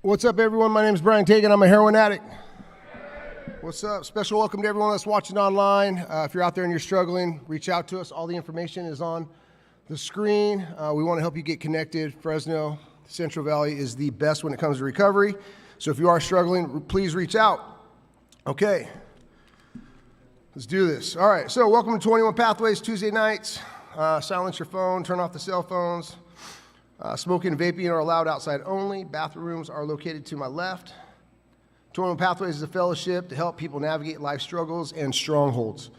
What's up, everyone? My name is Brian Tagan. I'm a heroin addict. What's up? Special welcome to everyone that's watching online. If you're out there and you're struggling, reach out to us. All the information is on the screen. We want to help you get connected. Fresno, Central Valley is the best when it comes to recovery. So if you are struggling, please reach out. Okay. Let's do this. All right. So welcome to 21 Pathways Tuesday nights. Silence your phone. Turn off the cell phones. Smoking and vaping are allowed outside only. Bathrooms are located to my left. 21 Pathways is a fellowship to help people navigate life struggles and strongholds.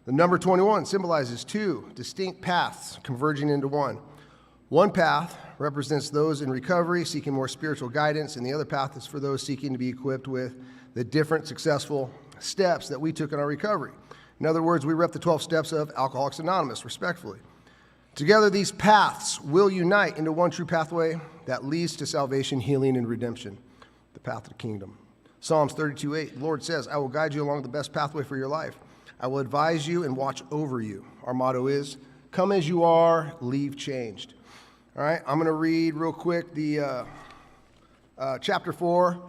The number 21 symbolizes two distinct paths converging into one. One path represents those in recovery seeking more spiritual guidance, and the other path is for those seeking to be equipped with the different successful steps that we took in our recovery. In other words, we rep the 12 steps of Alcoholics Anonymous, respectfully. Together, these paths will unite into one true pathway that leads to salvation, healing, and redemption, the path of the kingdom. Psalms 32:8, the Lord says, I will guide you along the best pathway for your life. I will advise you and watch over you. Our motto is, come as you are, leave changed. All right, I'm going to read real quick the chapter 4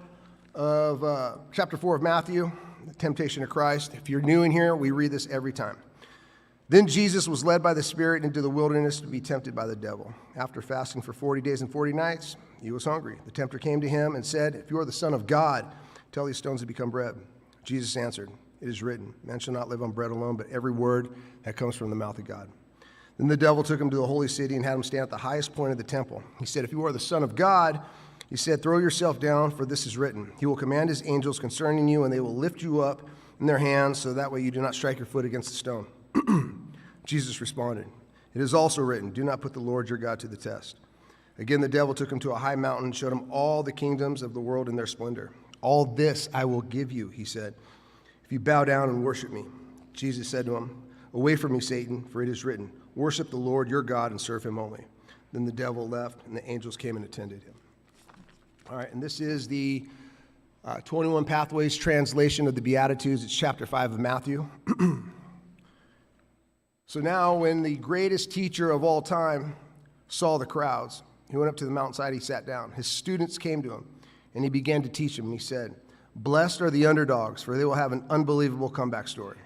of Matthew, the temptation of Christ. If you're new in here, we read this every time. Then Jesus was led by the Spirit into the wilderness to be tempted by the devil. After fasting for 40 days and 40 nights, he was hungry. The tempter came to him and said, if you are the Son of God, tell these stones to become bread. Jesus answered, it is written, man shall not live on bread alone, but every word that comes from the mouth of God. Then the devil took him to the holy city and had him stand at the highest point of the temple. He said, if you are the Son of God, he said, throw yourself down, for this is written. He will command his angels concerning you, and they will lift you up in their hands, so that way you do not strike your foot against the stone. Jesus responded, it is also written, do not put the Lord your God to the test. Again, the devil took him to a high mountain and showed him all the kingdoms of the world in their splendor. All this I will give you, he said, if you bow down and worship me. Jesus said to him, away from me, Satan, for it is written, worship the Lord your God and serve him only. Then the devil left, and the angels came and attended him. All right, and this is the 21 Pathways translation of the Beatitudes. It's chapter 5 of Matthew. So now when the greatest teacher of all time saw the crowds, he went up to the mountainside, he sat down. His students came to him, and he began to teach them. He said, blessed are the underdogs, for they will have an unbelievable comeback story.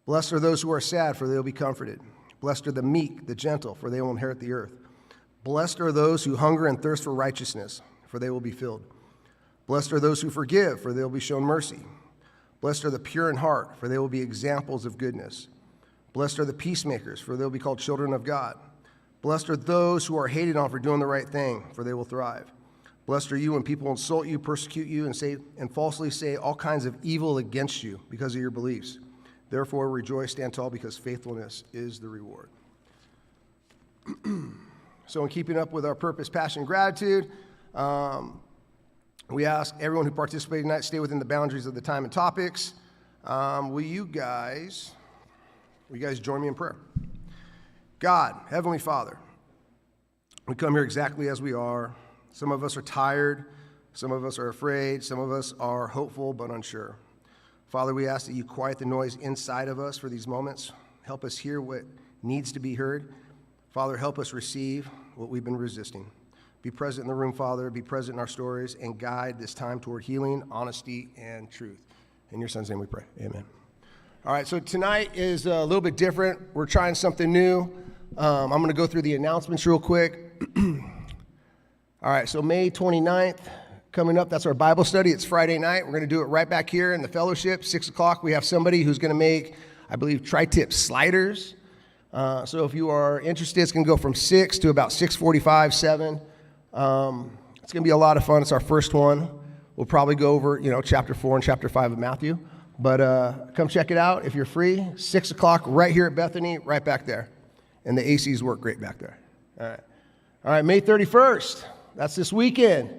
Blessed are those who are sad, for they will be comforted. Blessed are the meek, the gentle, for they will inherit the earth. Blessed are those who hunger and thirst for righteousness, for they will be filled. Blessed are those who forgive, for they will be shown mercy. Blessed are the pure in heart, for they will be examples of goodness. Blessed are the peacemakers, for they will be called children of God. Blessed are those who are hated on for doing the right thing, for they will thrive. Blessed are you when people insult you, persecute you, and falsely say all kinds of evil against you because of your beliefs. Therefore, rejoice, stand tall, because faithfulness is the reward. So in keeping up with our purpose, passion, gratitude, we ask everyone who participated tonight stay within the boundaries of the time and topics. Will you guys join me in prayer? God, Heavenly Father, we come here exactly as we are. Some of us are tired. Some of us are afraid. Some of us are hopeful but unsure. Father, we ask that you quiet the noise inside of us for these moments. Help us hear what needs to be heard. Father, help us receive what we've been resisting. Be present in the room, Father. Be present in our stories and guide this time toward healing, honesty, and truth. In your Son's name we pray. Amen. All right, so tonight is a little bit different. We're trying something new. I'm going to go through the announcements real quick. All right, so May 29th coming up, that's our Bible study. It's Friday night. We're going to do it right back here in the fellowship, 6 o'clock. We have somebody who's going to make, I believe, tri-tip sliders. So if you are interested, it's going to go from 6 to about 6:45, 7. It's going to be a lot of fun. It's our first one. We'll probably go over, chapter 4 and chapter 5 of Matthew. But come check it out if you're free. 6 o'clock right here at Bethany, right back there. And the ACs work great back there. All right, May 31st. That's this weekend.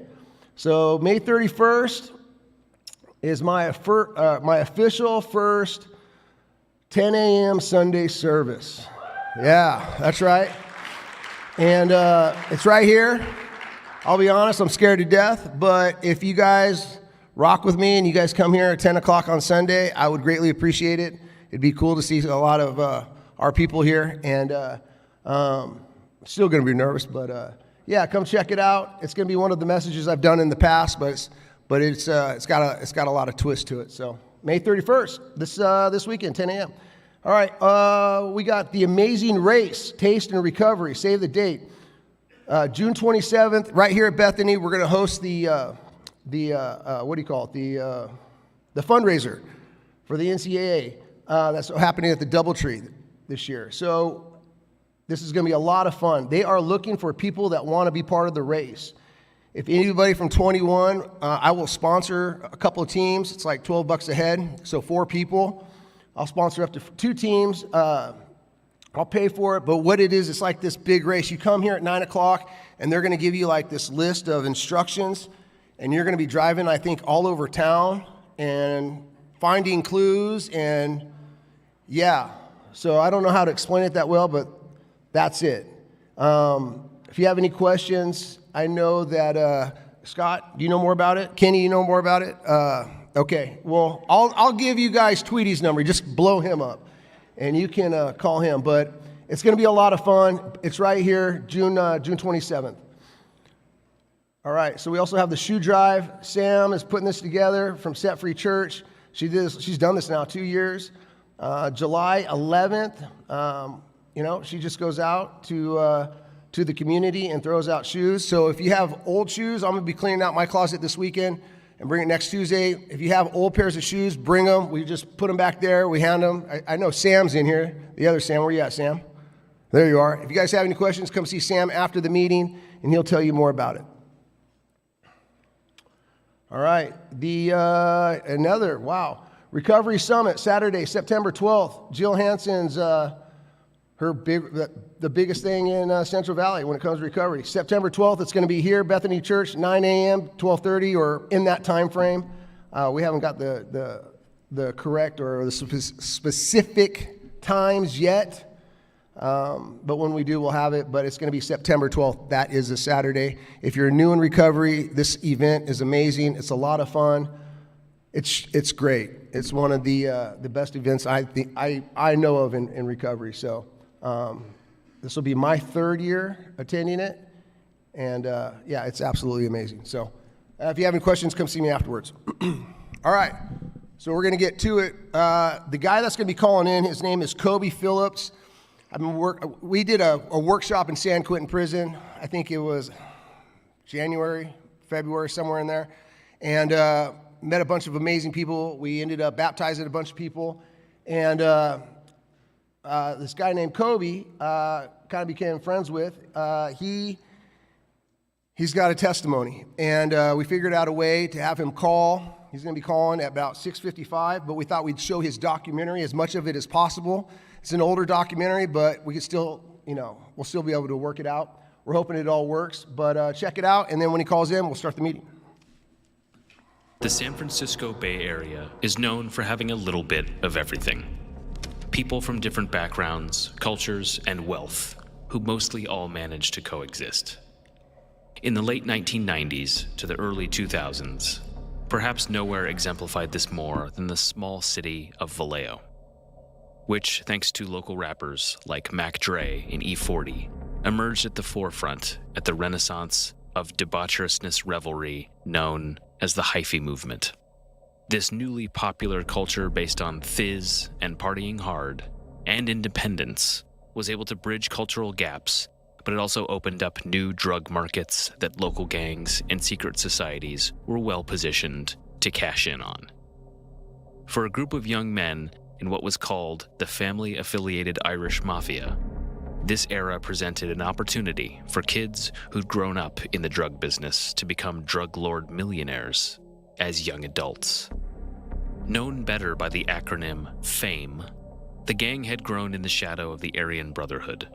So May 31st is my official first 10 a.m. Sunday service. Yeah, that's right. And it's right here. I'll be honest, I'm scared to death. But if you guys rock with me and you guys come here at 10 o'clock on Sunday, I would greatly appreciate it. It'd be cool to see a lot of our people here. And still going to be nervous, but yeah, come check it out. It's going to be one of the messages I've done in the past, but it's got a lot of twist to it. So May 31st, this weekend, 10 a.m. All right, we got the Amazing Race, Taste and Recovery. Save the date. June 27th, right here at Bethany, we're going to host the what do you call it? The fundraiser for the NCAA. That's happening at the Doubletree this year. So this is going to be a lot of fun. They are looking for people that want to be part of the race. If anybody from 21, I will sponsor a couple of teams. It's like $12 a head, so 4 people. I'll sponsor up to 2 teams. I'll pay for it, but what it is, it's like this big race. You come here at 9 o'clock, and they're going to give you like this list of instructions, and you're going to be driving, I think, all over town and finding clues, and yeah. So I don't know how to explain it that well, but that's it. If you have any questions, I know that, Scott, do you know more about it? Kenny, you know more about it? Okay, well, I'll give you guys Tweety's number. Just blow him up. And you can call him, but it's going to be a lot of fun. It's right here, June 27th. All right, so we also have the shoe drive. Sam is putting this together from Set Free Church. She's done this now 2 years. July 11th, she just goes out to the community and throws out shoes. So if you have old shoes, I'm going to be cleaning out my closet this weekend and bring it next Tuesday. If you have old pairs of shoes, bring them. We just put them back there. We hand them. I know Sam's in here. The other Sam, where you at, Sam? There you are. If you guys have any questions, come see Sam after the meeting, and he'll tell you more about it. All right. Recovery Summit, Saturday, September 12th. Jill Hansen's the biggest thing in Central Valley when it comes to recovery. September 12th, it's going to be here, Bethany Church, 9 a.m., 12:30, or in that time frame. We haven't got the correct or the specific times yet, but when we do, we'll have it. But it's going to be September 12th. That is a Saturday. If you're new in recovery, this event is amazing. It's a lot of fun. It's great. It's one of the best events I know of in recovery. So. This will be my 3rd year attending it, and it's absolutely amazing. So if you have any questions, come see me afterwards. All right, so we're going to get to it. The guy that's going to be calling in, his name is Coby Phillips. We did a workshop in San Quentin Prison. I think it was January, February, somewhere in there, and met a bunch of amazing people. We ended up baptizing a bunch of people, and this guy named Coby, kind of became friends with. He's got a testimony, and we figured out a way to have him call. He's going to be calling at about 6:55, but we thought we'd show his documentary, as much of it as possible. It's an older documentary, but we could still, we'll still be able to work it out. We're hoping it all works, but check it out, and then when he calls in, we'll start the meeting. The San Francisco Bay Area is known for having a little bit of everything. People from different backgrounds, cultures, and wealth, who mostly all manage to coexist. In the late 1990s to the early 2000s, perhaps nowhere exemplified this more than the small city of Vallejo, which, thanks to local rappers like Mac Dre in E40, emerged at the forefront at the renaissance of debaucherousness revelry known as the hyphy movement. This newly popular culture based on fizz and partying hard and independence was able to bridge cultural gaps, but it also opened up new drug markets that local gangs and secret societies were well positioned to cash in on. For a group of young men in what was called the family-affiliated Irish Mafia, this era presented an opportunity for kids who'd grown up in the drug business to become drug lord millionaires as young adults. Known better by the acronym FAME, the gang had grown in the shadow of the Aryan Brotherhood,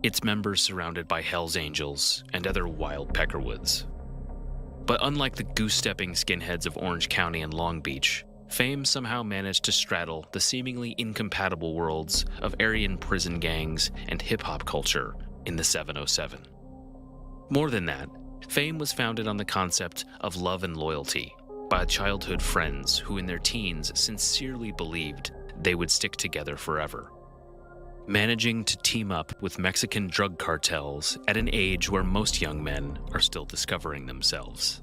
its members surrounded by Hell's Angels and other wild peckerwoods. But unlike the goose-stepping skinheads of Orange County and Long Beach, FAME somehow managed to straddle the seemingly incompatible worlds of Aryan prison gangs and hip-hop culture in the 707. More than that, FAME was founded on the concept of love and loyalty by childhood friends who in their teens sincerely believed they would stick together forever. managing to team up with Mexican drug cartels at an age where most young men are still discovering themselves.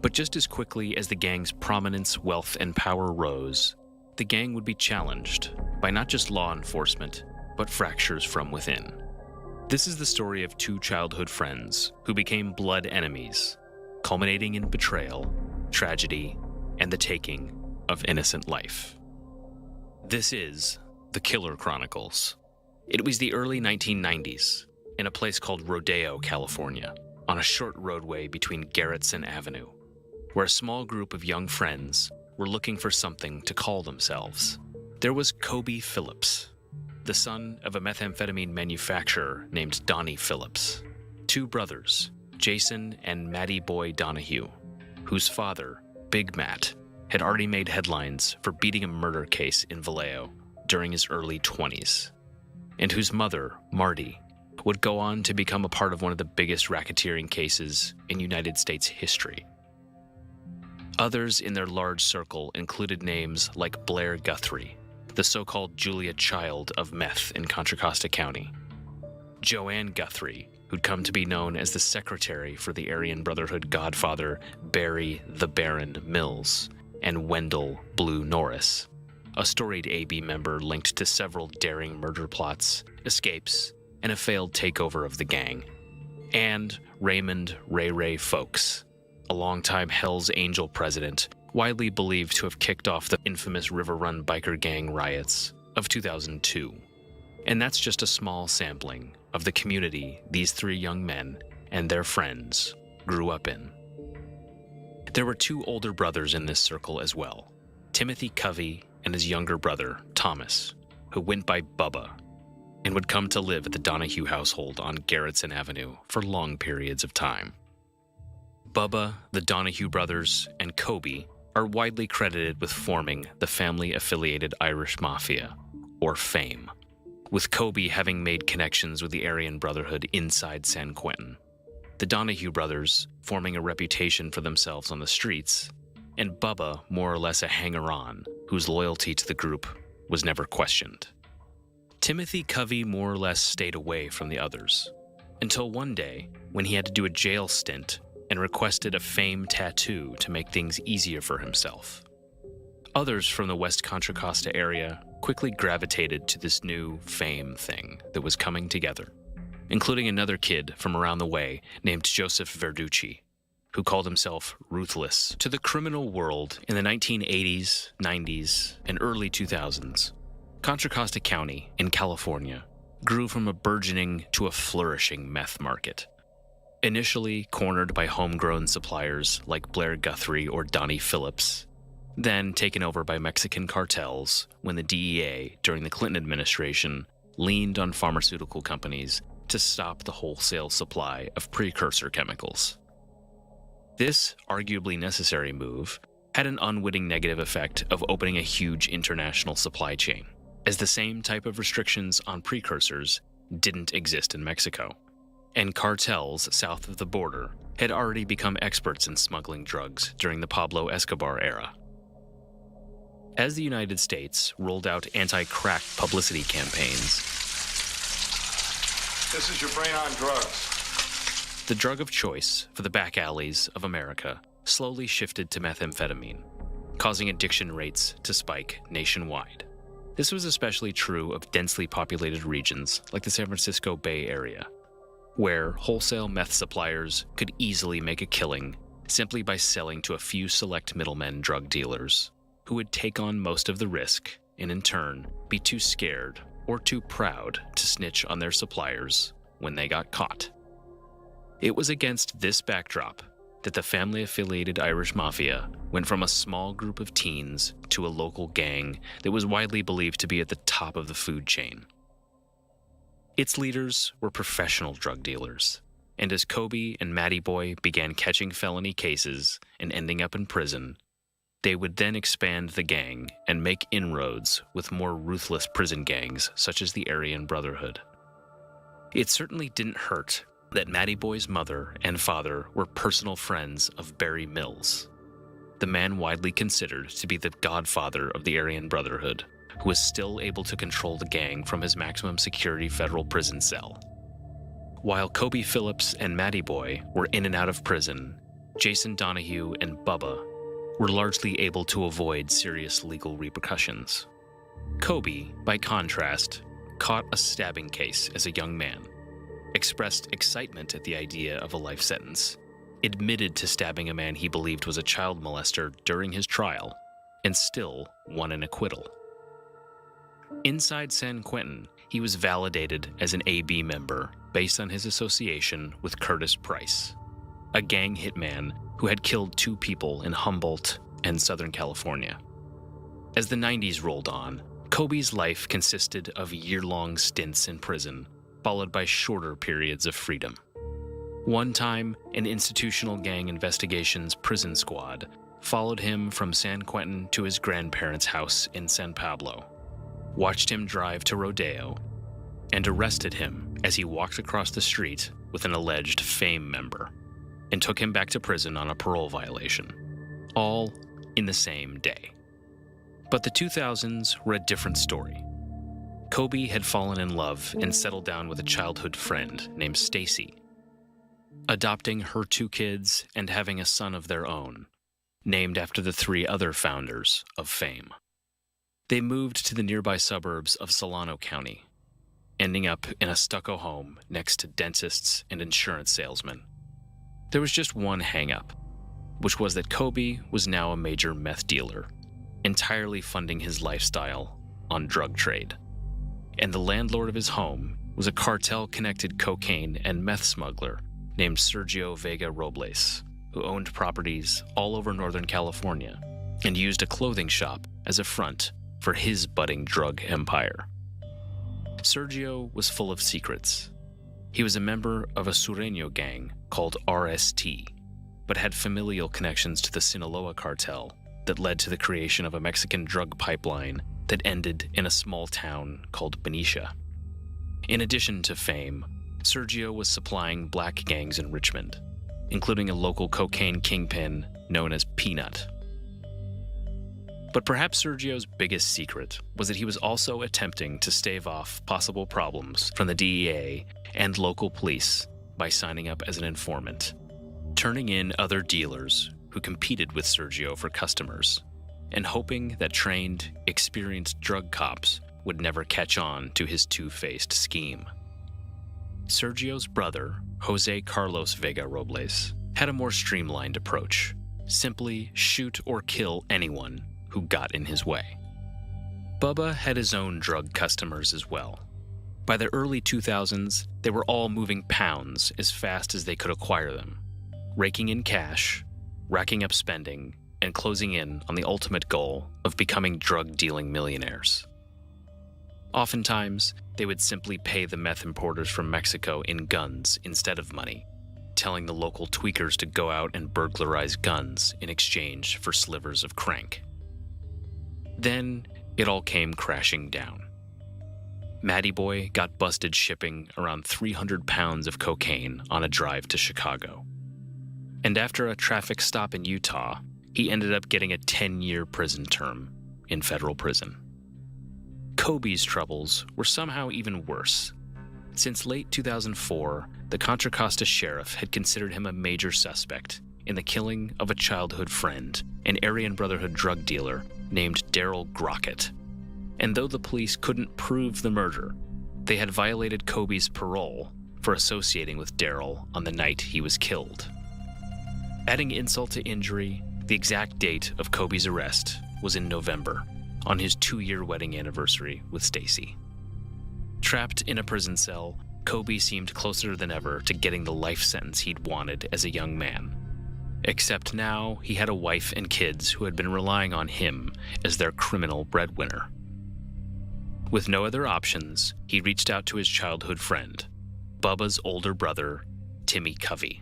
But just as quickly as the gang's prominence, wealth, and power rose, the gang would be challenged by not just law enforcement, but fractures from within. This is the story of two childhood friends who became blood enemies, culminating in betrayal, tragedy, and the taking of innocent life. This is The Killer Chronicles. It was the early 1990s in a place called Rodeo, California, on a short roadway between Garrettson Avenue, where a small group of young friends were looking for something to call themselves. There was Coby Phillips, the son of a methamphetamine manufacturer named Donnie Phillips, two brothers, Jason and Matty Boy Donahue, whose father, Big Matt, had already made headlines for beating a murder case in Vallejo during his early 20s, and whose mother, Marty, would go on to become a part of one of the biggest racketeering cases in United States history. Others in their large circle included names like Blair Guthrie, the so-called Julia Child of meth in Contra Costa County, Joanne Guthrie, who'd come to be known as the secretary for the Aryan Brotherhood godfather Barry the Baron Mills, and Wendell Blue Norris, a storied AB member linked to several daring murder plots, escapes, and a failed takeover of the gang, and Raymond Ray Ray Folks, a longtime Hell's Angel president, widely believed to have kicked off the infamous River Run biker gang riots of 2002. And that's just a small sampling of the community these three young men and their friends grew up in. There were two older brothers in this circle as well, Timothy Covey and his younger brother, Thomas, who went by Bubba and would come to live at the Donahue household on Garrettson Avenue for long periods of time. Bubba, the Donahue brothers, and Coby are widely credited with forming the family-affiliated Irish Mafia, or FAME, with Coby having made connections with the Aryan Brotherhood inside San Quentin, the Donahue brothers forming a reputation for themselves on the streets, and Bubba more or less a hanger-on whose loyalty to the group was never questioned. Timothy Covey more or less stayed away from the others, until one day when he had to do a jail stint and requested a FAME tattoo to make things easier for himself. Others from the West Contra Costa area quickly gravitated to this new FAME thing that was coming together, including another kid from around the way named Joseph Verducci, who called himself Ruthless. To the criminal world in the 1980s, 90s, and early 2000s, Contra Costa County in California grew from a burgeoning to a flourishing meth market. Initially cornered by homegrown suppliers like Blair Guthrie or Donnie Phillips, then taken over by Mexican cartels when the DEA, during the Clinton administration, leaned on pharmaceutical companies to stop the wholesale supply of precursor chemicals. This arguably necessary move had an unwitting negative effect of opening a huge international supply chain, as the same type of restrictions on precursors didn't exist in Mexico, and cartels south of the border had already become experts in smuggling drugs during the Pablo Escobar era. As the United States rolled out anti-crack publicity campaigns, this is your brain on drugs. The drug of choice for the back alleys of America slowly shifted to methamphetamine, causing addiction rates to spike nationwide. This was especially true of densely populated regions like the San Francisco Bay Area, where wholesale meth suppliers could easily make a killing simply by selling to a few select middlemen drug dealers who would take on most of the risk and in turn be too scared or too proud to snitch on their suppliers when they got caught. It was against this backdrop that the family-affiliated Irish Mafia went from a small group of teens to a local gang that was widely believed to be at the top of the food chain. Its leaders were professional drug dealers, and as Coby and Matty Boy began catching felony cases and ending up in prison, they would then expand the gang and make inroads with more ruthless prison gangs such as the Aryan Brotherhood. It certainly didn't hurt that Matty Boy's mother and father were personal friends of Barry Mills, the man widely considered to be the godfather of the Aryan Brotherhood, who was still able to control the gang from his maximum security federal prison cell. While Coby Phillips and Matty Boy were in and out of prison, Jason Donahue and Bubba were largely able to avoid serious legal repercussions. Coby, by contrast, caught a stabbing case as a young man, expressed excitement at the idea of a life sentence, admitted to stabbing a man he believed was a child molester during his trial, and still won an acquittal. Inside San Quentin, he was validated as an AB member based on his association with Curtis Price, a gang hitman who had killed 2 people in Humboldt and Southern California. As the 90s rolled on, Coby's life consisted of year-long stints in prison, followed by shorter periods of freedom. One time, an institutional gang investigations prison squad followed him from San Quentin to his grandparents' house in San Pablo, watched him drive to Rodeo, and arrested him as he walked across the street with an alleged FAME member, and took him back to prison on a parole violation, all in the same day. But the 2000s were a different story. Coby had fallen in love and settled down with a childhood friend named Stacy, adopting her 2 kids and having a son of their own, named after the 3 other founders of FAME. They moved to the nearby suburbs of Solano County, ending up in a stucco home next to dentists and insurance salesmen. There was just one hang-up, which was that Coby was now a major meth dealer, entirely funding his lifestyle on drug trade. And the landlord of his home was a cartel-connected cocaine and meth smuggler named Sergio Vega Robles, who owned properties all over Northern California and used a clothing shop as a front for his budding drug empire. Sergio was full of secrets. He was a member of a Sureño gang called RST, but had familial connections to the Sinaloa cartel that led to the creation of a Mexican drug pipeline that ended in a small town called Benicia. In addition to FAME, Sergio was supplying black gangs in Richmond, including a local cocaine kingpin known as Peanut. But perhaps Sergio's biggest secret was that he was also attempting to stave off possible problems from the DEA and local police by signing up as an informant, turning in other dealers who competed with Sergio for customers, and hoping that trained, experienced drug cops would never catch on to his two-faced scheme. Sergio's brother, Jose Carlos Vega Robles, had a more streamlined approach: simply shoot or kill anyone who got in his way. Bubba had his own drug customers as well. By the early 2000s, they were all moving pounds as fast as they could acquire them, raking in cash, racking up spending, and closing in on the ultimate goal of becoming drug-dealing millionaires. Oftentimes, they would simply pay the meth importers from Mexico in guns instead of money, telling the local tweakers to go out and burglarize guns in exchange for slivers of crank. Then, it all came crashing down. Matty Boy got busted shipping around 300 pounds of cocaine on a drive to Chicago. And after a traffic stop in Utah, he ended up getting a 10-year prison term in federal prison. Coby's troubles were somehow even worse. Since late 2004, the Contra Costa sheriff had considered him a major suspect in the killing of a childhood friend, an Aryan Brotherhood drug dealer named Daryl Grockett. And though the police couldn't prove the murder, they had violated Coby's parole for associating with Daryl on the night he was killed. Adding insult to injury, the exact date of Coby's arrest was in November, on his 2-year wedding anniversary with Stacy. Trapped in a prison cell, Coby seemed closer than ever to getting the life sentence he'd wanted as a young man. Except now he had a wife and kids who had been relying on him as their criminal breadwinner. With no other options, he reached out to his childhood friend, Bubba's older brother, Timmy Covey,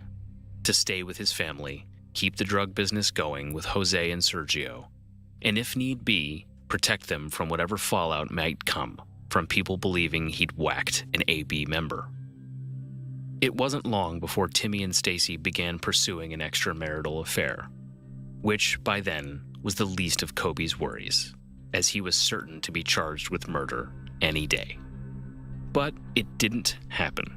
to stay with his family, keep the drug business going with Jose and Sergio, and if need be, protect them from whatever fallout might come from people believing he'd whacked an AB member. It wasn't long before Timmy and Stacy began pursuing an extramarital affair, which by then was the least of Coby's worries. as he was certain to be charged with murder any day. But it didn't happen.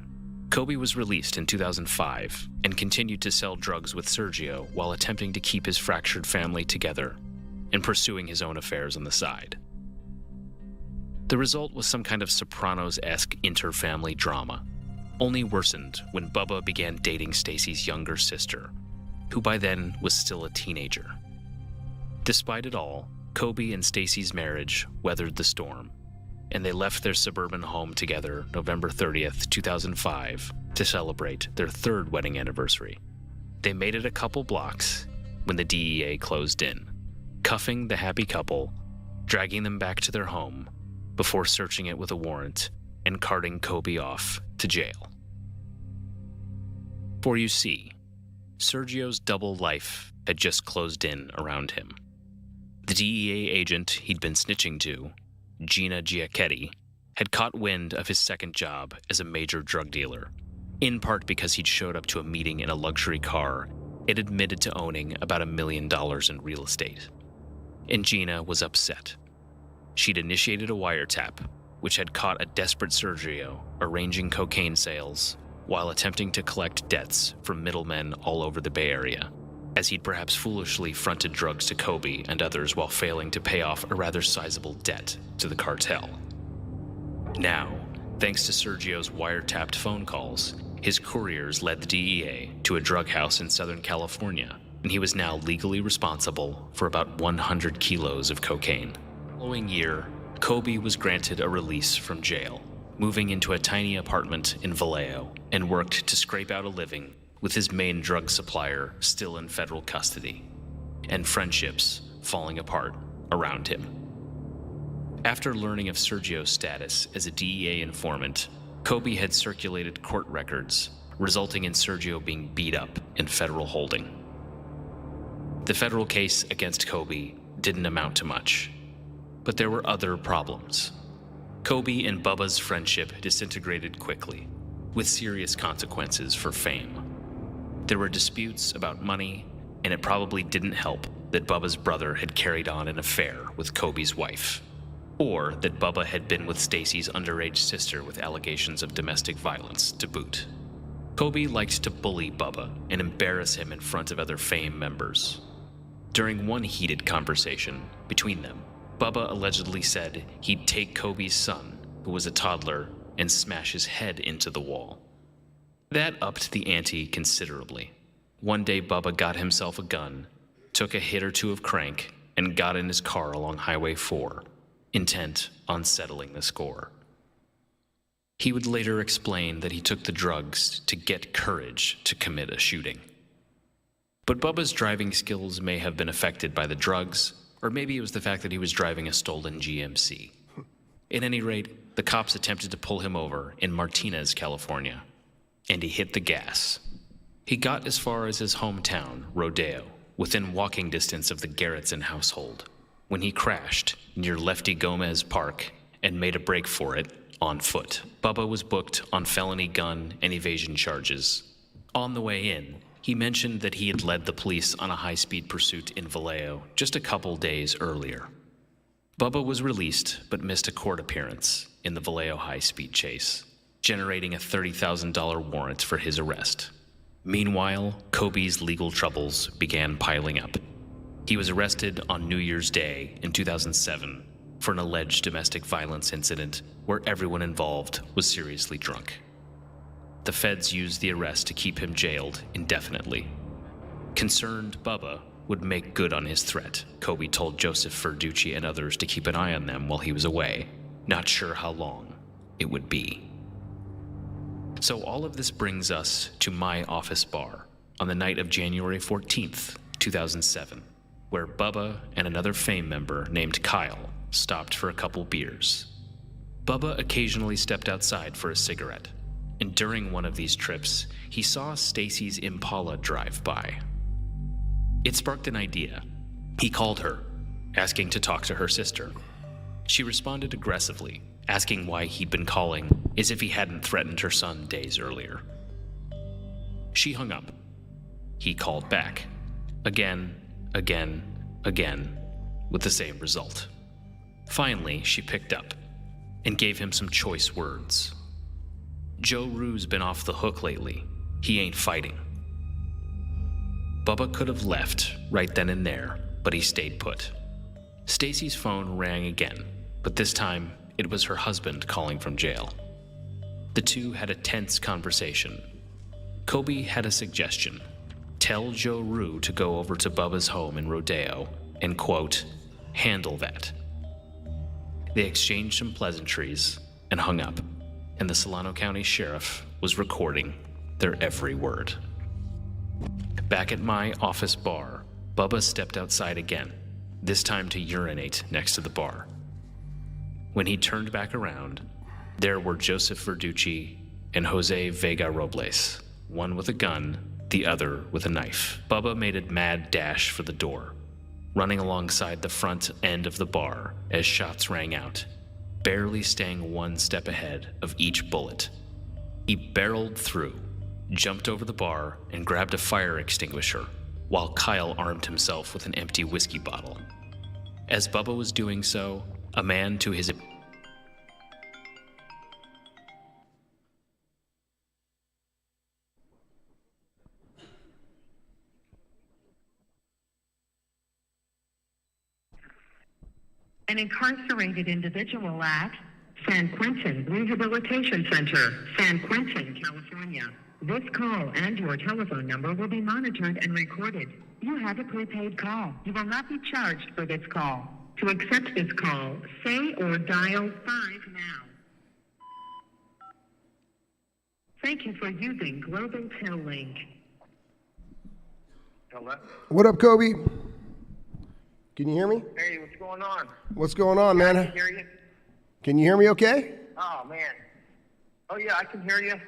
Coby was released in 2005 and continued to sell drugs with Sergio while attempting to keep his fractured family together and pursuing his own affairs on the side. The result was some kind of Sopranos-esque inter-family drama, only worsened when Bubba began dating Stacy's younger sister, who by then was still a teenager. Despite it all, Coby and Stacy's marriage weathered the storm, and they left their suburban home together November 30th, 2005, to celebrate their third wedding anniversary. They made it a couple blocks when the DEA closed in, cuffing the happy couple, dragging them back to their home, before searching it with a warrant and carting Coby off to jail. For you see, Sergio's double life had just closed in around him. The DEA agent he'd been snitching to, Gina Giacchetti, had caught wind of his second job as a major drug dealer, in part because he'd showed up to a meeting in a luxury car and admitted to owning about $1 million in real estate. And Gina was upset. She'd initiated a wiretap, which had caught a desperate Sergio arranging cocaine sales while attempting to collect debts from middlemen all over the Bay Area, as he'd perhaps foolishly fronted drugs to Coby and others while failing to pay off a rather sizable debt to the cartel. Now, thanks to Sergio's wiretapped phone calls, his couriers led the DEA to a drug house in Southern California, and he was now legally responsible for about 100 kilos of cocaine. The following year, Coby was granted a release from jail, moving into a tiny apartment in Vallejo, and worked to scrape out a living with his main drug supplier still in federal custody, and friendships falling apart around him. After learning of Sergio's status as a DEA informant, Coby had circulated court records, resulting in Sergio being beat up in federal holding. The federal case against Coby didn't amount to much, but there were other problems. Coby and Bubba's friendship disintegrated quickly, with serious consequences for fame. There were disputes about money, and it probably didn't help that Bubba's brother had carried on an affair with Coby's wife, or that Bubba had been with Stacy's underage sister with allegations of domestic violence to boot. Coby liked to bully Bubba and embarrass him in front of other Fame members. During one heated conversation between them, Bubba allegedly said he'd take Coby's son, who was a toddler, and smash his head into the wall. That upped the ante considerably. One day Bubba got himself a gun, took a hit or two of crank, and got in his car along Highway 4, intent on settling the score. He would later explain that he took the drugs to get courage to commit a shooting. But Bubba's driving skills may have been affected by the drugs, or maybe it was the fact that he was driving a stolen GMC. At any rate, the cops attempted to pull him over in Martinez, California, and he hit the gas. He got as far as his hometown, Rodeo, within walking distance of the Garrettson household, when he crashed near Lefty Gomez Park and made a break for it on foot. Bubba was booked on felony gun and evasion charges. On the way in, he mentioned that he had led the police on a high-speed pursuit in Vallejo just a couple days earlier. Bubba was released but missed a court appearance in the Vallejo high-speed chase, generating a $30,000 warrant for his arrest. Meanwhile, Coby's legal troubles began piling up. He was arrested on New Year's Day in 2007 for an alleged domestic violence incident where everyone involved was seriously drunk. The feds used the arrest to keep him jailed indefinitely. Concerned Bubba would make good on his threat, Coby told Joseph Verducci and others to keep an eye on them while he was away, not sure how long it would be. So all of this brings us to my office bar on the night of January 14th, 2007, where Bubba and another Fame member named Kyle stopped for a couple beers. Bubba occasionally stepped outside for a cigarette, and during one of these trips, he saw Stacy's Impala drive by. It sparked an idea. He called her, asking to talk to her sister. She responded aggressively, asking why he'd been calling, as if he hadn't threatened her son days earlier. She hung up. He called back, again, with the same result. Finally, she picked up and gave him some choice words. Joe Rue's been off the hook lately. He ain't fighting. Bubba could have left right then and there, but he stayed put. Stacy's phone rang again, but this time it was her husband calling from jail. The two had a tense conversation. Coby had a suggestion. Tell Joe Rue to go over to Bubba's home in Rodeo and, quote, handle that. They exchanged some pleasantries and hung up, and the Solano County Sheriff was recording their every word. Back at my office bar, Bubba stepped outside again, this time to urinate next to the bar. When he turned back around, there were Joseph Verducci and Jose Vega Robles, one with a gun, the other with a knife. Bubba made a mad dash for the door, running alongside the front end of the bar as shots rang out, barely staying one step ahead of each bullet. He barreled through, jumped over the bar, and grabbed a fire extinguisher, while Kyle armed himself with an empty whiskey bottle. As Bubba was doing so, a man to his An incarcerated individual at San Quentin Rehabilitation Center, San Quentin, California. This call and your telephone number will be monitored and recorded. You have a prepaid call. You will not be charged for this call. To accept this call, say or dial 5 now. Thank you for using Global Tel Link. Hello? What up, Coby? Can you hear me? Hey, what's going on? What's going on, man? I can hear you. Can you hear me okay? Oh, man. Oh, yeah, I can hear you.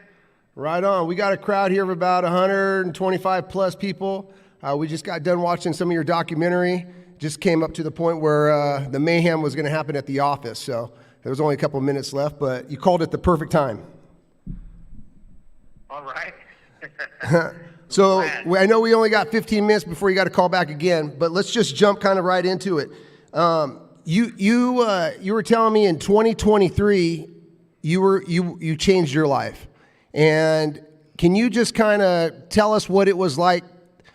Right on. We got a crowd here of about 125 plus people. We just got done watching some of your documentary. Just came up to the point where the mayhem was going to happen at the office. So there was only a couple of minutes left, but you called it the perfect time. All right. So I know we only got 15 minutes before you got to call back again, but let's just jump kind of right into it. You were telling me in 2023 you changed your life, and can you just kind of tell us what it was like,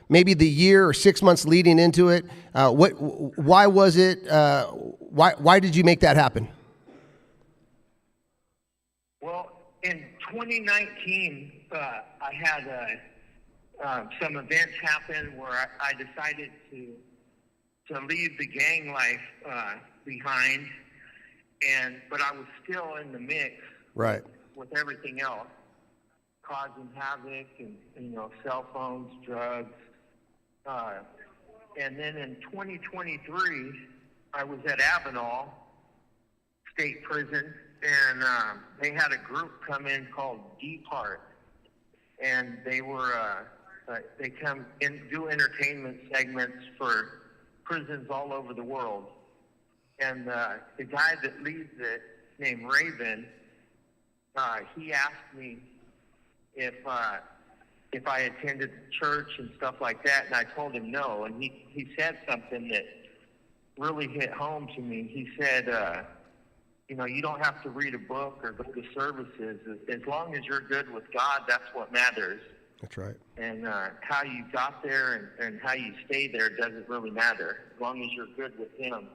maybe the year or 6 months leading into it? Why was it? Why did you make that happen? Well, in 2019, I had some events happen where I decided to leave the gang life behind, but I was still in the mix, Right. with everything else, causing havoc and cell phones, drugs, and then in 2023 I was at Avenal State Prison, and they had a group come in called Depart, and they come and do entertainment segments for prisons all over the world. And the guy that leads it, named Raven, he asked me if I attended church and stuff like that, and I told him no. And he said something that really hit home to me. He said, you don't have to read a book or go to services. As long as you're good with God, that's what matters. That's right. And how you got there and how you stay there doesn't really matter. As long as you're good with Him,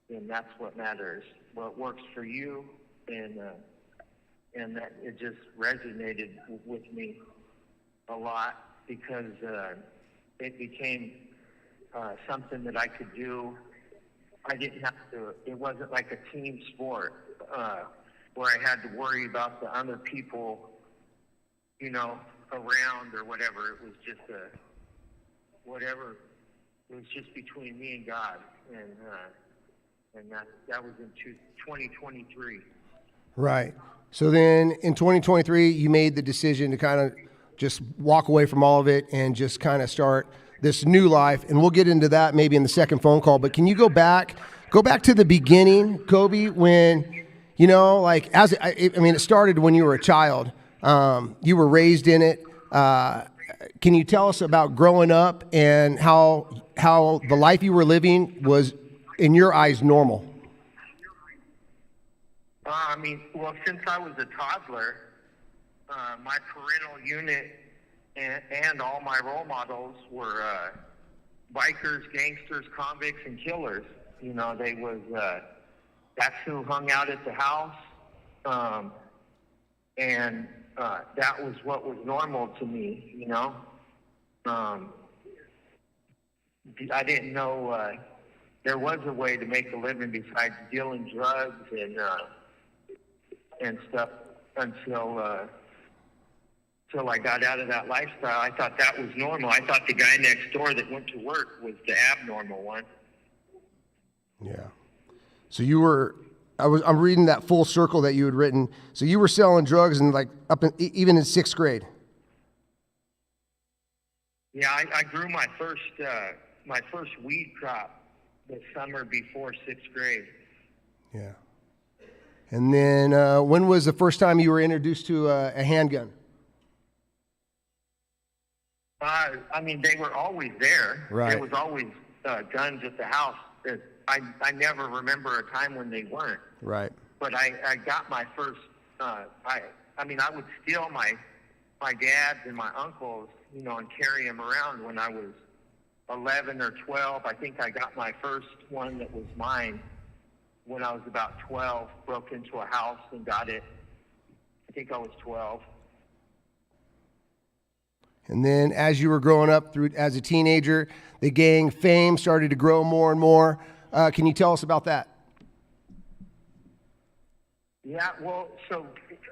then that's what matters. What works for you, and that it just resonated with me a lot, because it became something that I could do. I didn't have to. It wasn't like a team sport where I had to worry about the other people, around or whatever. It was just whatever. It was just between me and God, and that was in 2023. Right. So then in 2023, you made the decision to kind of just walk away from all of it and just kind of start this new life. And we'll get into that maybe in the second phone call. But can you go back to the beginning, Coby, when, it started when you were a child. You were raised in it. Can you tell us about growing up and how the life you were living was, in your eyes, normal? I mean, well, since I was a toddler, my parental unit and all my role models were bikers, gangsters, convicts, and killers. You know, that's who hung out at the house, and that was what was normal to me. You know, I didn't know there was a way to make a living besides dealing drugs and stuff until I got out of that lifestyle. I thought that was normal. I thought the guy next door that went to work was the abnormal one. Yeah. So you were, I'm reading that full circle that you had written. So you were selling drugs and like even in 6th grade. Yeah, I grew my first weed crop the summer before 6th grade. Yeah. And then when was the first time you were introduced to a handgun? I mean, they were always there. Right. There was always guns at the house. I never remember a time when they weren't. Right. But I got my first. I would steal my dad's and my uncle's, you know, and carry them around when I was 11 or 12. I think I got my first one that was mine when I was about 12. Broke into a house and got it. I think I was 12. And then as you were growing up as a teenager, the gang fame started to grow more and more. Can you tell us about that? Yeah, well, so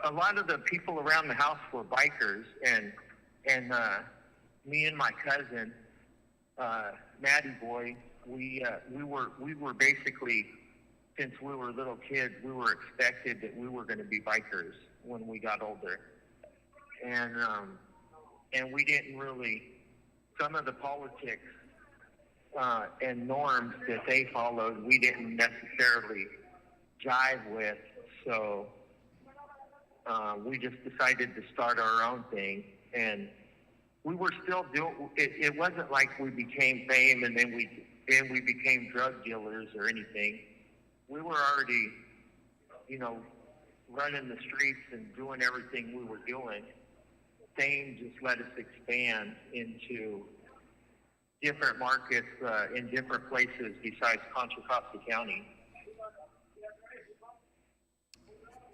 a lot of the people around the house were bikers, and me and my cousin, Matty Boy, we were basically, since we were little kids, we were expected that we were going to be bikers when we got older, and we didn't really, some of the politics and norms that they followed, we didn't necessarily jive with, so we just decided to start our own thing, and we were still doing, it wasn't like we became fame and then we became drug dealers or anything. We were already, you know, running the streets and doing everything we were doing. Fame just let us expand into different markets in different places besides Contra Costa County.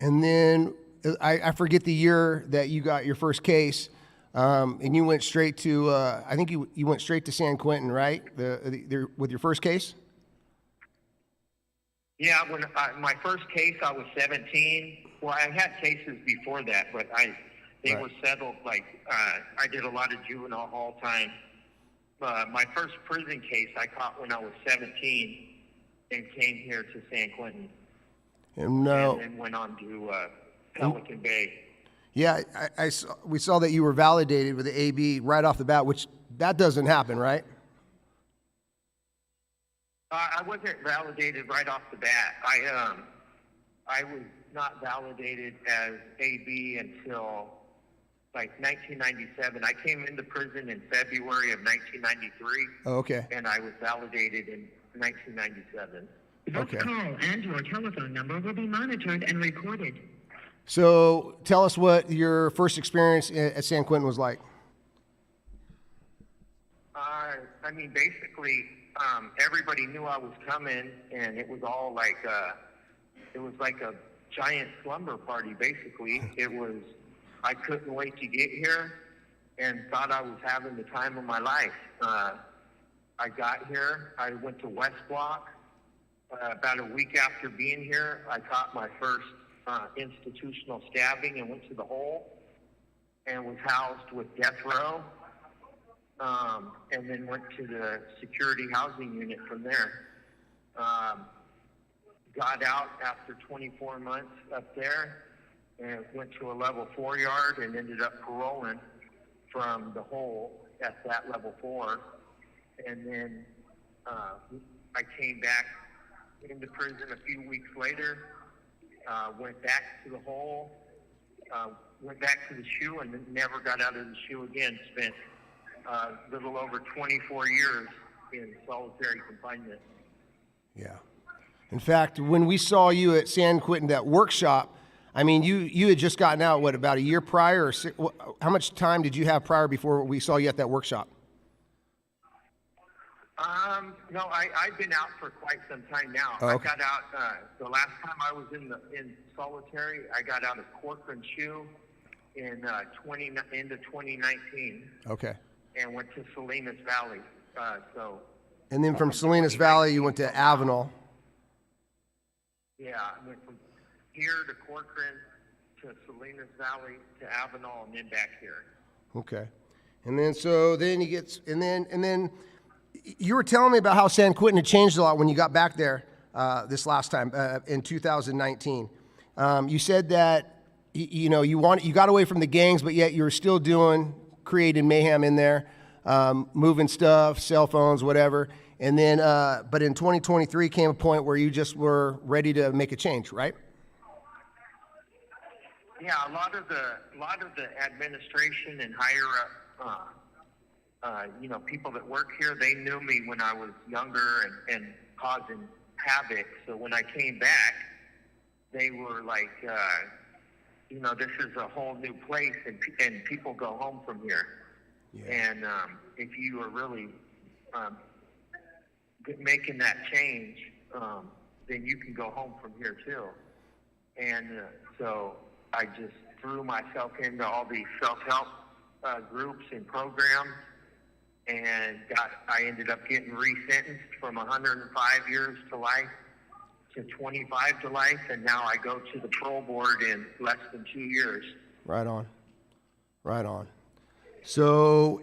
And then I forget the year that you got your first case, and you went straight to, I think you went straight to San Quentin, right? With your first case? Yeah, when my first case, I was 17. Well, I had cases before that, but they were settled. Like I did a lot of juvenile hall time. My first prison case I caught when I was 17 and came here to San Quentin. And then went on to Pelican Bay. Yeah, we saw that you were validated with the AB right off the bat, which that doesn't happen, right? I wasn't validated right off the bat. I was not validated as AB until like 1997. I came into prison in February of 1993. Oh, okay. And I was validated in 1997. This call and your telephone number will be monitored and recorded. So tell us what your first experience at San Quentin was like. I mean, basically, everybody knew I was coming, and it was all like it was like a giant slumber party. Basically, I couldn't wait to get here, and thought I was having the time of my life. I got here. I went to West Block. About a week after being here, I caught my first institutional stabbing and went to the hole and was housed with death row, and then went to the security housing unit from there. Got out after 24 months up there and went to a level 4 yard and ended up paroling from the hole at that level 4. And then I came back into prison a few weeks later, went back to the hole, went back to the shoe, and never got out of the shoe again. Spent a little over 24 years in solitary confinement. Yeah. In fact, when we saw you at San Quentin, that workshop, I mean, you had just gotten out, what, about a year prior? How much time did you have prior before we saw you at that workshop? No, I've been out for quite some time now. Oh, okay. I got out, the last time I was in solitary, I got out of Corcoran Shoe in into 2019. Okay. And went to Salinas Valley. And then from Salinas Valley, you went to Avenal. Yeah, I went from here to Corcoran to Salinas Valley to Avenal and then back here. Okay. And then he gets, and then you were telling me about how San Quentin had changed a lot when you got back there this last time in 2019. You said that you got away from the gangs, but yet you were still creating mayhem in there, moving stuff, cell phones, whatever. And then, but in 2023 came a point where you just were ready to make a change, right? Yeah, a lot of the administration and higher up, people that work here, they knew me when I was younger and causing havoc. So when I came back, they were like, this is a whole new place, and people go home from here. Yeah. And if you are really making that change, then you can go home from here too. And so I just threw myself into all these self-help groups and programs, and I ended up getting resentenced from 105 years to life to 25 to life, and now I go to the parole board in less than 2 years. Right on. So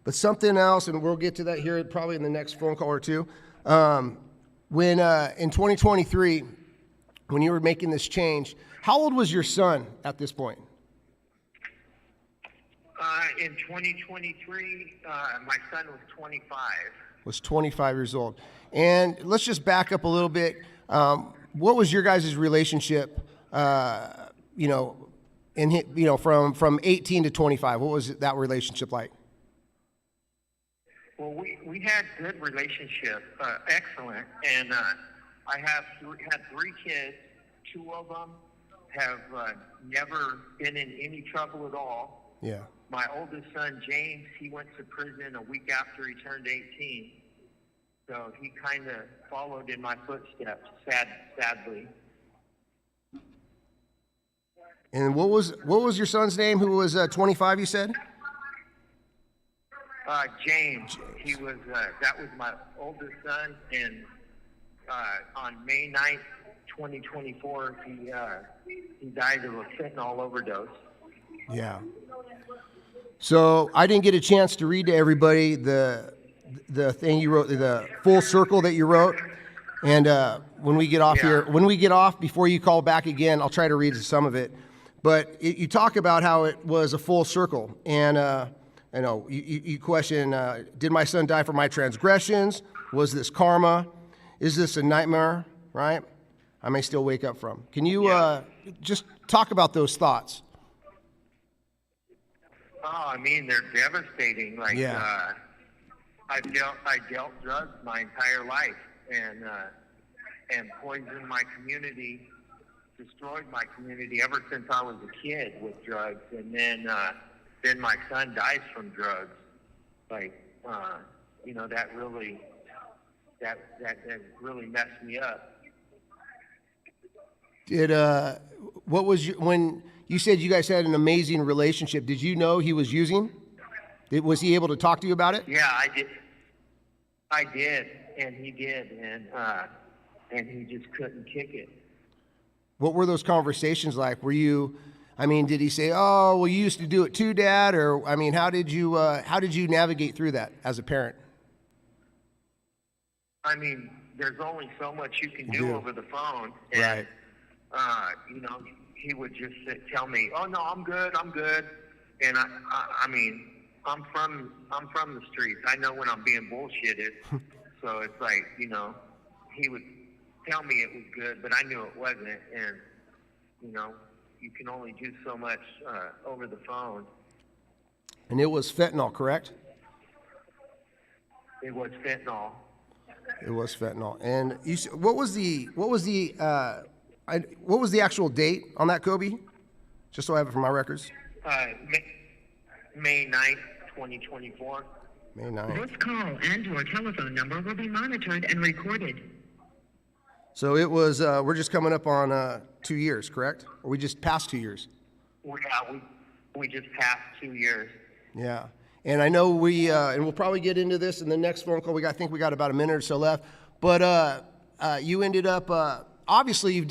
but something else, and we'll get to that here probably in the next phone call or two. When in 2023, when you were making this change, how old was your son at this point? In 2023, my son was 25. Was 25 years old. And let's just back up a little bit. What was your guys' relationship, from 18 to 25? What was that relationship like? Well, we had good relationship, excellent. And I had 3 kids. 2 of them have never been in any trouble at all. Yeah. My oldest son, James, he went to prison a week after he turned 18. So he kind of followed in my footsteps, sadly. And what was your son's name, who was 25, you said? James. He was, that was my oldest son. And on May 9th, 2024, he died of a fentanyl overdose. Yeah. So I didn't get a chance to read to everybody the thing you wrote, the full circle that you wrote. And when we get off before you call back again, I'll try to read some of it. But you talk about how it was a full circle. And you question, did my son die for my transgressions? Was this karma? Is this a nightmare? Right? I may still wake up from. Can you just talk about those thoughts? Oh, I mean, they're devastating. Like, yeah. I dealt drugs my entire life, and poisoned my community, destroyed my community ever since I was a kid with drugs. And then my son dies from drugs. Like, that really messed me up. When you said you guys had an amazing relationship, did you know he was using? Was he able to talk to you about it? Yeah, I did, and he did, and he just couldn't kick it. What were those conversations like? Did he say, "Oh, well, you used to do it too, Dad"? Or, how did you navigate through that as a parent? There's only so much you can do over the phone. And, right. He would just tell me, "Oh no, I'm good. And I'm from the streets. I know when I'm being bullshitted." So it's like, he would tell me it was good, but I knew it wasn't. And you can only do so much over the phone. And it was fentanyl, correct? It was fentanyl. It was fentanyl. And what was the actual date on that, Coby? Just so I have it for my records. May 9th, 2024. May 9th. This call and your telephone number will be monitored and recorded. So it was, we're just coming up on 2 years, correct? Or we just passed 2 years? We just passed 2 years. Yeah. And I know and we'll probably get into this in the next phone call. I think we got about a minute or so left. But you ended up, obviously you've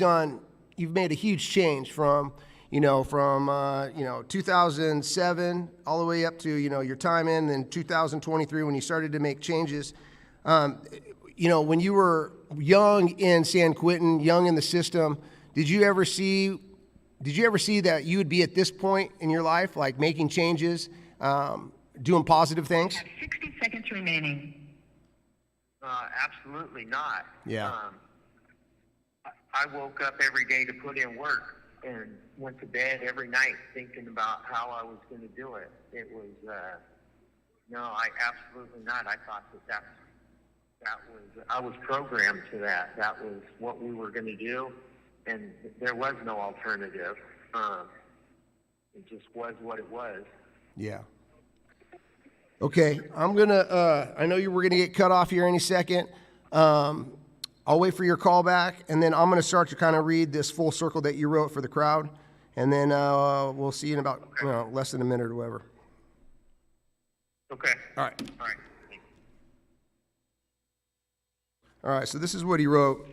made a huge change from 2007 all the way up to, your time in 2023 when you started to make changes. When you were young in San Quentin, young in the system, did you ever see that you would be at this point in your life, like making changes, doing positive things? 60 seconds remaining. Absolutely not. Yeah. I woke up every day to put in work and went to bed every night thinking about how I was going to do it. It was, no, I absolutely not. I thought I was programmed to that. That was what we were going to do, and there was no alternative. It just was what it was. Yeah. Okay, I'm gonna. I know we're gonna get cut off here any second. I'll wait for your call back, and then I'm gonna start to kind of read this full circle that you wrote for the crowd, and then we'll see you in about less than a minute or whatever. Okay. All right. All right. All right. So this is what he wrote.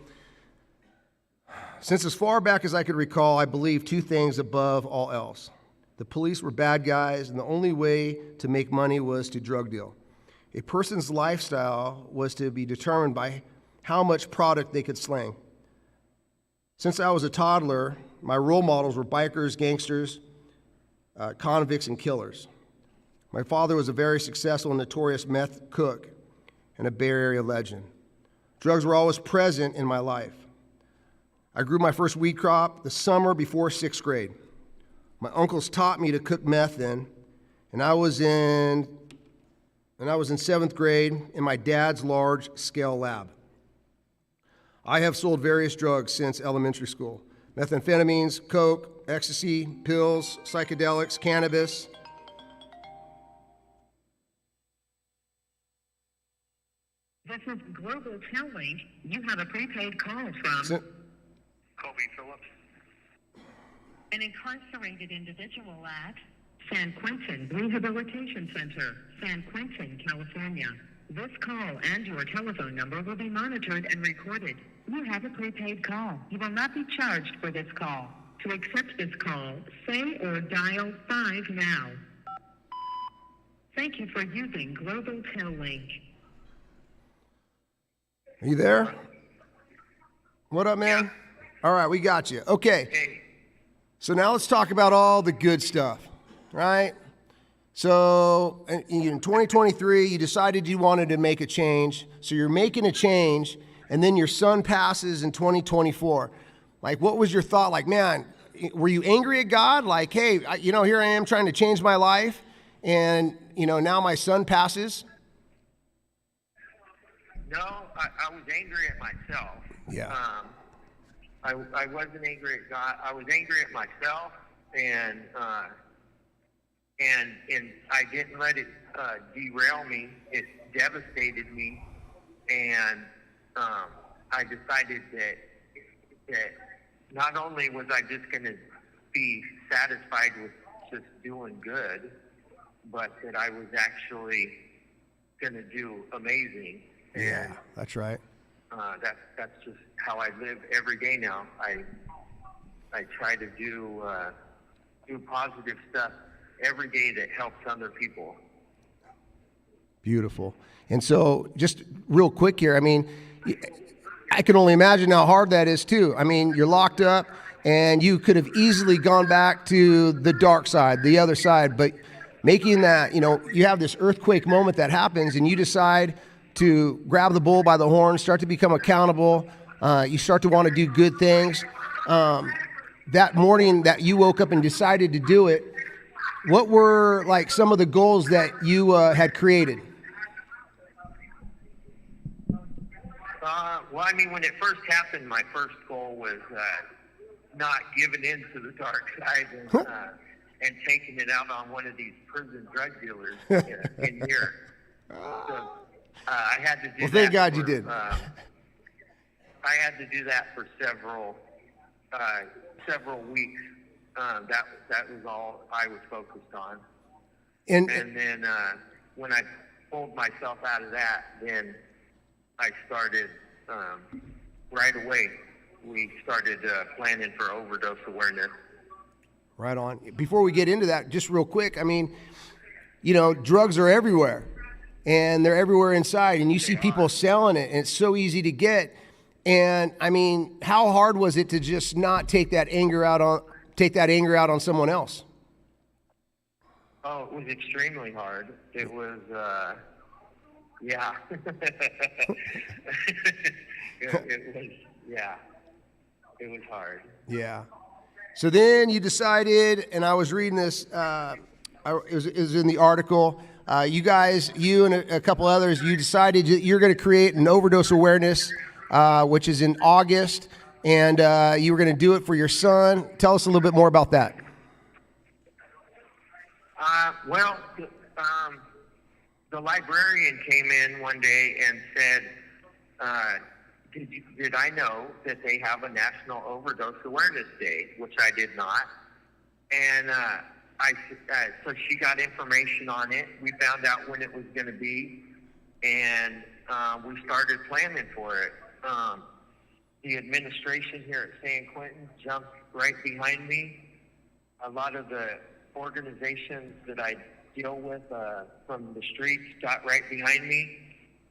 Since as far back as I could recall, I believed two things above all else. The police were bad guys, and the only way to make money was to drug deal. A person's lifestyle was to be determined by how much product they could slang. Since I was a toddler, my role models were bikers, gangsters, convicts, and killers. My father was a very successful and notorious meth cook and a Bay Area legend. Drugs were always present in my life. I grew my first weed crop the summer before 6th grade. My uncles taught me to cook meth then, and I was in 7th grade in my dad's large-scale lab. I have sold various drugs since elementary school: methamphetamines, coke, ecstasy, pills, psychedelics, cannabis. This is Global Tellink. You have a prepaid call from Coby Phillips. an incarcerated individual at San Quentin Rehabilitation Center, San Quentin, California. This call and your telephone number will be monitored and recorded. You have a prepaid call. You will not be charged for this call. To accept this call, say or dial 5 now. Thank you for using Global Tellink. Are you there? What up, man? All right, we got you. Okay. Hey. So now let's talk about all the good stuff, right? So in 2023, you decided you wanted to make a change. So you're making a change, and then your son passes in 2024. Like, what was your thought? Like, man, were you angry at God? Like, hey, here I am trying to change my life, and, now my son passes? No, I was angry at myself. Yeah. I wasn't angry at God. I was angry at myself, and I didn't let it derail me. It devastated me, and I decided that not only was I just going to be satisfied with just doing good, but that I was actually going to do amazing. Yeah, And that's right. that's just how I live every day now. I try to do positive stuff every day that helps other people. Beautiful. And so just real quick here, I can only imagine how hard that is too. You're locked up and you could have easily gone back to the dark side, the other side, but making that, you have this earthquake moment that happens and you decide to grab the bull by the horn, start to become accountable. You start to want to do good things. That morning that you woke up and decided to do it, what were like some of the goals that you had created? Well, I mean, when it first happened, my first goal was not giving in to the dark side and taking it out on one of these prison drug dealers in here. So I had to do Well, that. thank God you did. I had to do that for several weeks. That was all I was focused on. And then when I pulled myself out of that, then I started right away. We started planning for overdose awareness. right on. Before we get into that, just real quick, I mean, you know, drugs are everywhere, and they're everywhere inside, and you see people selling it, and it's so easy to get. And I mean, how hard was it to just not take that anger out on someone else? Oh, it was extremely hard. It was, yeah. It was hard. Yeah. So then you decided, and I was reading this, it was in the article, you and a couple others, you decided that you're going to create an overdose awareness, which is in August, and you were going to do it for your son. Tell us a little bit more about that. Well, the librarian came in one day and said, did I know that they have a National Overdose Awareness Day, which I did not. And so she got information on it. We found out when it was going to be, and we started planning for it. The administration here at San Quentin jumped right behind me. A lot of the organizations that I deal with from the streets got right behind me,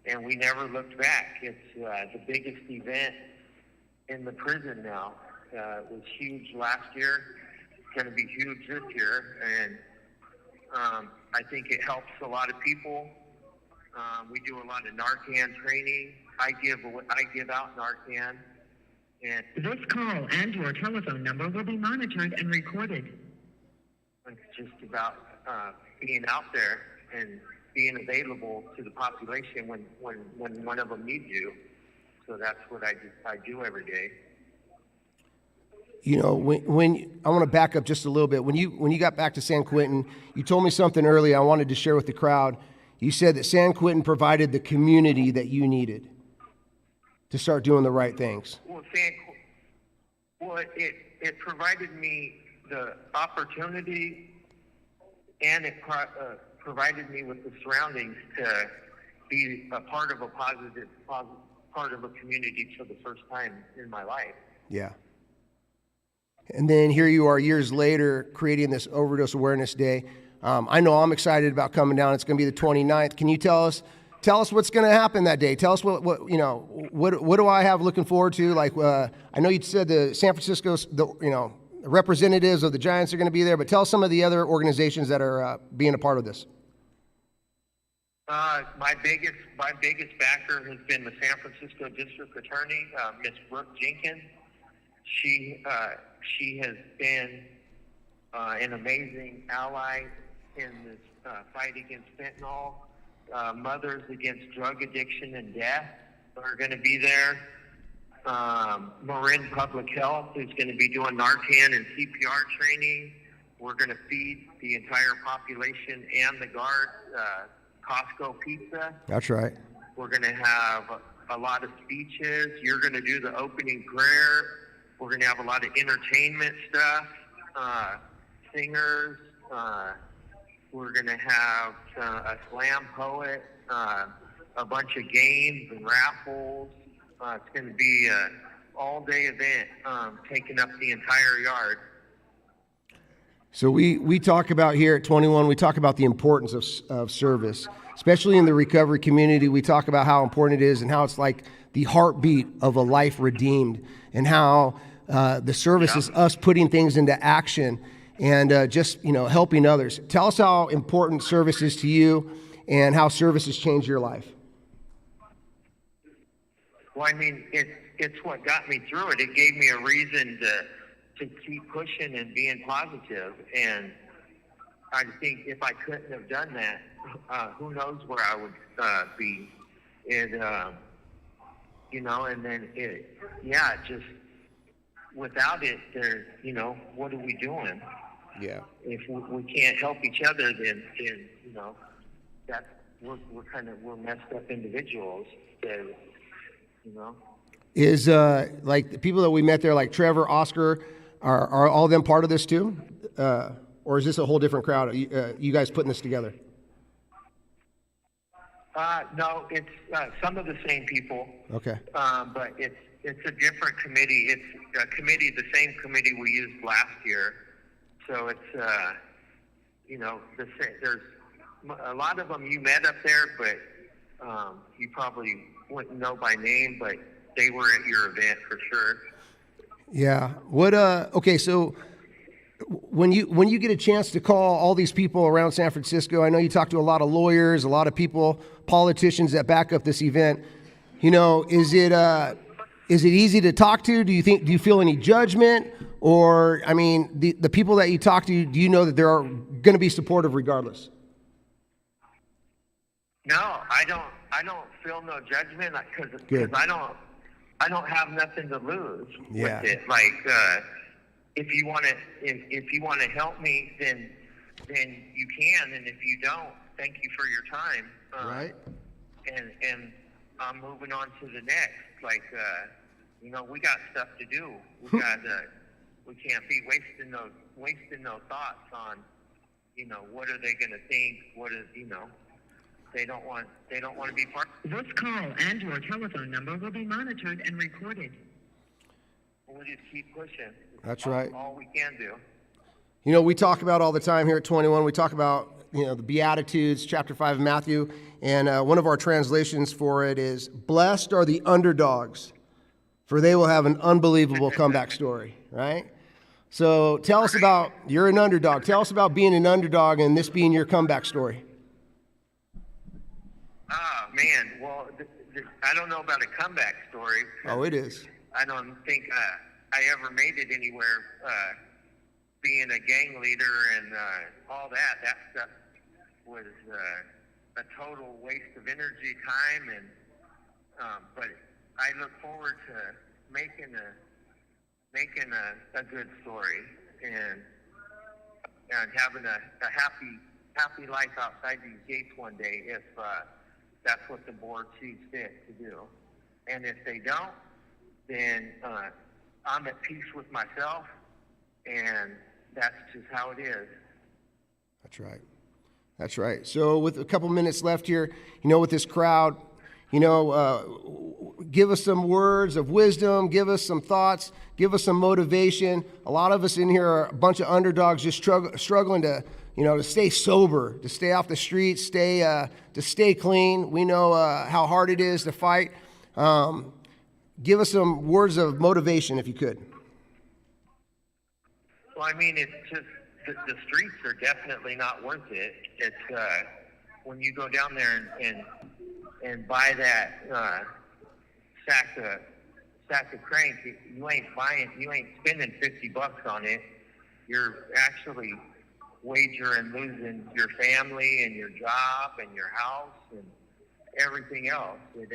and we never looked back. It's the biggest event in the prison now. It was huge last year. It's going to be huge this year, and I think it helps a lot of people. We do a lot of Narcan training. I give out Narcan. And This call and your telephone number will be monitored and recorded. it's just about being out there and being available to the population when one of them needs you. So that's what I do every day. You know, when I want to back up just a little bit. When you got back to San Quentin, you told me something earlier I wanted to share with the crowd. You said that San Quentin provided the community that you needed to start doing the right things. Well, it provided me the opportunity, and it provided me with the surroundings to be a part of a positive part of a community for the first time in my life. Yeah. And then here you are years later creating this Overdose Awareness Day. I know I'm excited about coming down. It's going to be the 29th. Can you tell us what's going to happen that day? Tell us what do I have looking forward to? Like, I know you said the San Francisco, the representatives of the Giants are going to be there, but tell us some of the other organizations that are being a part of this. My biggest backer has been the San Francisco District Attorney, Miss Brooke Jenkins. She has been an amazing ally in this fight against fentanyl. Mothers Against Drug Addiction and Death are going to be there. Marin Public Health is going to be doing Narcan and CPR training. We're going to feed the entire population and the guard Costco pizza. That's right. We're going to have a lot of speeches. You're going to do the opening prayer. We're going to have a lot of entertainment stuff, singers. We're going to have a slam poet, a bunch of games and raffles. It's going to be an all-day event taking up the entire yard. So we talk about here at 21, we talk about the importance of service, especially in the recovery community. We talk about how important it is and how it's like the heartbeat of a life redeemed, and how the service is us putting things into action and just helping others. Tell us how important service is to you and how service has changed your life. Well, I mean, it's what got me through it. It gave me a reason to keep pushing and being positive. And I think if I couldn't have done that, who knows where I would be. and then just without it, there, what are we doing? Yeah. If we can't help each other, then that's we're messed up individuals. Is like the people that we met there, like Trevor, Oscar, are all of them part of this too, or is this a whole different crowd? You guys putting this together? No, it's some of the same people. Okay. But it's a different committee. It's a committee, the same committee we used last year. So it's the same. There's a lot of them you met up there, but you probably wouldn't know by name, but they were at your event for sure. Yeah. What? Okay. So when you get a chance to call all these people around San Francisco, I know you talk to a lot of lawyers, a lot of people, politicians that back up this event. Is it easy to talk to? Do you feel any judgment? Or, I mean, the people that you talk to, do you know that they're going to be supportive regardless? No, I don't feel no judgment because I don't have nothing to lose with it. Like, if you want to help me, then you can, and if you don't, thank you for your time. Right. And I'm moving on to the next. Like, we got stuff to do. We can't be wasting those thoughts on, what are they going to think? What is, they don't want to be part. This call and your telephone number will be monitored and recorded. We'll just keep pushing. That's right. All we can do. We talk about all the time here at 21. We talk about the Beatitudes, chapter 5 of Matthew, and one of our translations for it is, "Blessed are the underdogs, for they will have an unbelievable comeback story." Right? So tell us about, you're an underdog. Tell us about being an underdog and this being your comeback story. Man, well, I don't know about a comeback story. Oh, it is. I don't think I ever made it anywhere. Being a gang leader and all that stuff was a total waste of energy, time, and but I look forward to making a good story and having a happy life outside these gates one day if that's what the board sees fit to do. And if they don't, then I'm at peace with myself, and that's just how it is. That's right. That's right. So with a couple minutes left here, with this crowd, give us some words of wisdom, give us some thoughts, give us some motivation. A lot of us in here are a bunch of underdogs just struggling to, to stay sober, to stay off the streets, to stay clean. We know how hard it is to fight. Give us some words of motivation, if you could. Well, I mean, it's just the streets are definitely not worth it. It's when you go down there and buy that sack of crank, you ain't spending $50 on it. You're actually wagering losing your family and your job and your house and everything else. It's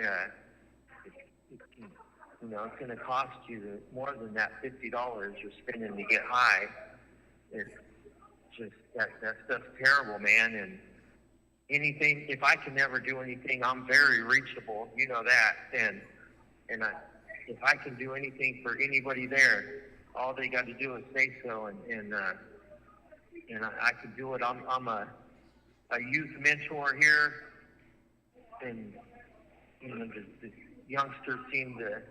going to cost you more than that $50 you're spending to get high. It's just that stuff's terrible, man. And anything, if I can never do anything, I'm very reachable. You know that. And if I can do anything for anybody there, all they got to do is say so, and I can do it. I'm a youth mentor here, and the youngsters seem to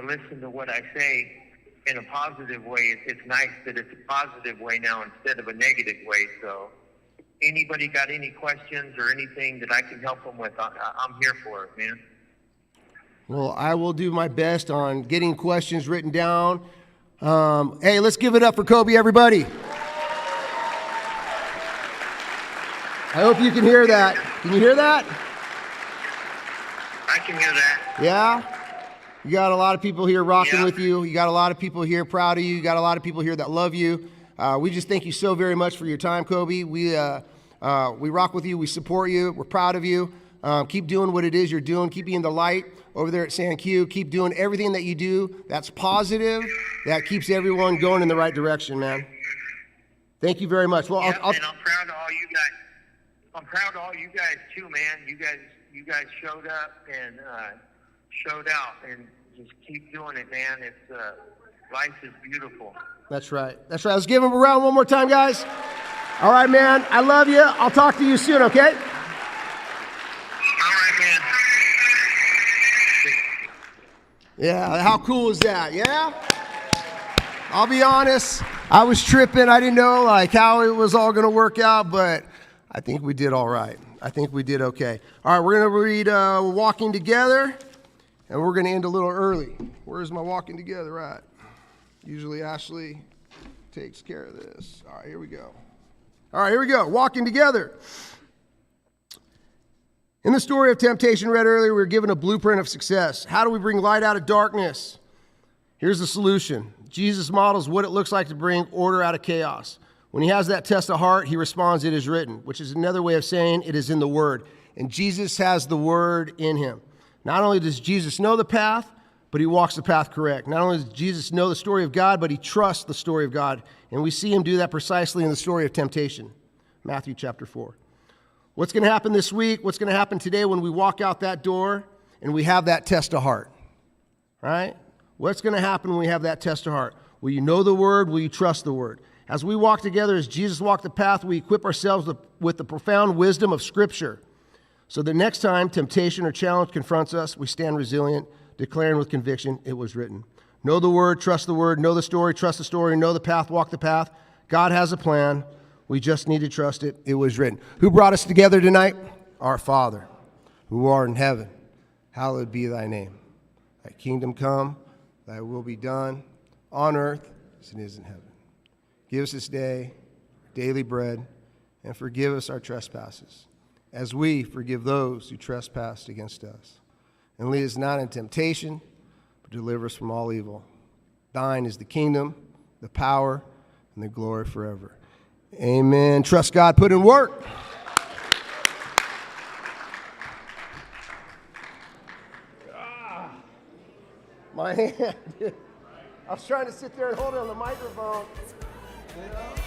listen to what I say in a positive way. It's nice that it's a positive way now instead of a negative way. So anybody got any questions or anything that I can help them with, I'm here for it, man. Well, I will do my best on getting questions written down. Hey, let's give it up for Coby, everybody. I hope you can hear that. Can you hear that? I can hear that. Yeah? You got a lot of people here rocking with you. You got a lot of people here proud of you. You got a lot of people here that love you. We just thank you so very much for your time, Coby. We rock with you. We support you. We're proud of you. Keep doing what it is you're doing. Keep being the light over there at San Q. Keep doing everything that you do that's positive, that keeps everyone going in the right direction, man. Thank you very much. Well, And I'm proud of all you guys. I'm proud of all you guys too, man. You guys showed up and showed out, and just keep doing it, man. It's life is beautiful. That's right. That's right. Let's give him a round one more time, guys. All right, man. I love you. I'll talk to you soon, okay? All right, man. Yeah, how cool is that? Yeah? I'll be honest, I was tripping. I didn't know how it was all going to work out, but I think we did all right. I think we did okay. All right, we're going to read Walking Together, and we're going to end a little early. Where's my Walking Together at? Usually Ashley takes care of this. All right, here we go. All right, here we go. Walking Together. In the story of temptation read earlier, we were given a blueprint of success. How do we bring light out of darkness? Here's the solution. Jesus models what it looks like to bring order out of chaos. When he has that test of heart, he responds, "It is written," which is another way of saying it is in the Word. And Jesus has the Word in him. Not only does Jesus know the path, but he walks the path correct. Not only does Jesus know the story of God, but he trusts the story of God. And we see him do that precisely in the story of temptation, Matthew chapter 4. What's going to happen this week? What's going to happen today when we walk out that door and we have that test of heart? Right? What's going to happen when we have that test of heart? Will you know the Word? Will you trust the Word? As we walk together, as Jesus walked the path, we equip ourselves with the profound wisdom of Scripture. So the next time temptation or challenge confronts us, we stand resilient, declaring with conviction, "It was written." Know the Word, trust the Word, know the story, trust the story, know the path, walk the path. God has a plan. We just need to trust it. It was written. Who brought us together tonight? Our Father, who art in heaven, hallowed be thy name. Thy kingdom come, thy will be done, on earth as it is in heaven. Give us this day daily bread, and forgive us our trespasses, as we forgive those who trespass against us. And lead us not into temptation, but deliver us from all evil. Thine is the kingdom, the power, and the glory forever. Amen. Trust God, put in work. My hand. I was trying to sit there and hold it on the microphone. You know?